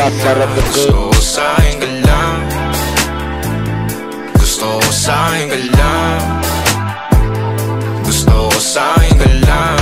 Gusto ko sa'kin ka lang. Gusto ko sa'kin ka lang. Gusto ko sa'kin ka lang.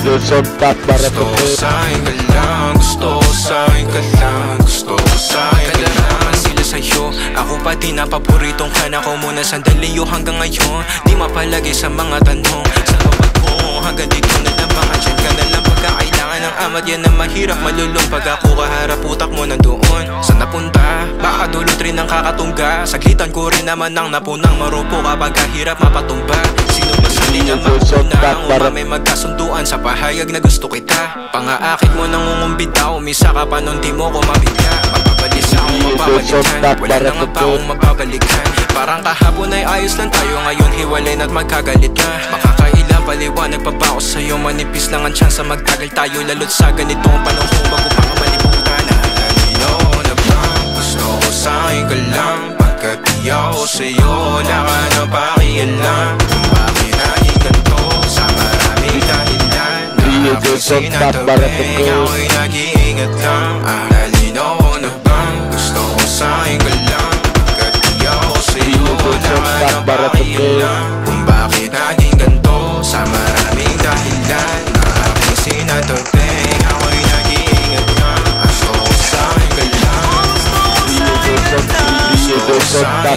Gusto ko sa'kin ka lang. Gusto ko sa'kin ka lang. Gusto ko sa'kin ka lang. Sila sa'yo, ako pati na paboritong ka na ko muna sandali yo hanggang ngayon. Di mapalagi sa mga tanong sa bawat mo. Hanggang dito na lang baka dyan ka na lang pagkakailangan ng amat. Yan ang mahirap malulong pag ako kaharap utak mo nandoon. Saan napunta? Baka dulot rin ang kakatungga. Saglitan ko rin naman ang napunang marupo kapag kahirap mapatumba. Sino ba sa linya mauna ang umamay magkasunduan sa pahayag na gusto kita. Pangaakit mo nangungumbita, umisa ka pa nun di mo ko mabigla. Mapabalisa akong mapabalikan, wala na nga pa akong mapabalikan. Parang kahapon ay ayos lang tayo, ngayon hiwalay na't magkagalit na. Makakailang paliwanag pa ba ako sa'yo, manipis lang ang tsansa magtagal tayo. Lalo't sa ganitong panahon bago pa ka malibutan. Nahalinaw na ba? Gusto ko sa'kin ka lang. Pagkat di ako sa'yo, wala ka na pakialam. Kung bakit naging ganito, sa maraming dahilan. Nakapagsin at tabing, ako'y nag-iingat lang. Nahalinaw na ba? Gusto ko sa'kin ka lang. Pagkat di ako sa'yo, wala ka na pakialam. Kung bakit naging ganito, sa maraming dahilan. Nakapagsin at tabing, ako'y nag-iingat lang. Gusto ko sa'kin ka lang. Gusto ko sa'kin ka lang. Gusto ko sa'kin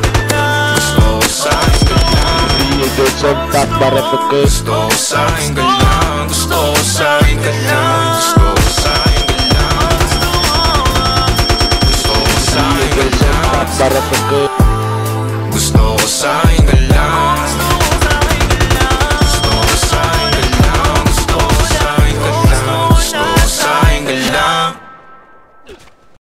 ka lang. Gusto ko sa'kin ka lang. Gusto ko sa'kin ka lang. Gusto ko sa'kin ka lang. Gusto ko sa'kin ka lang. Gusto ko sa'kin ka lang.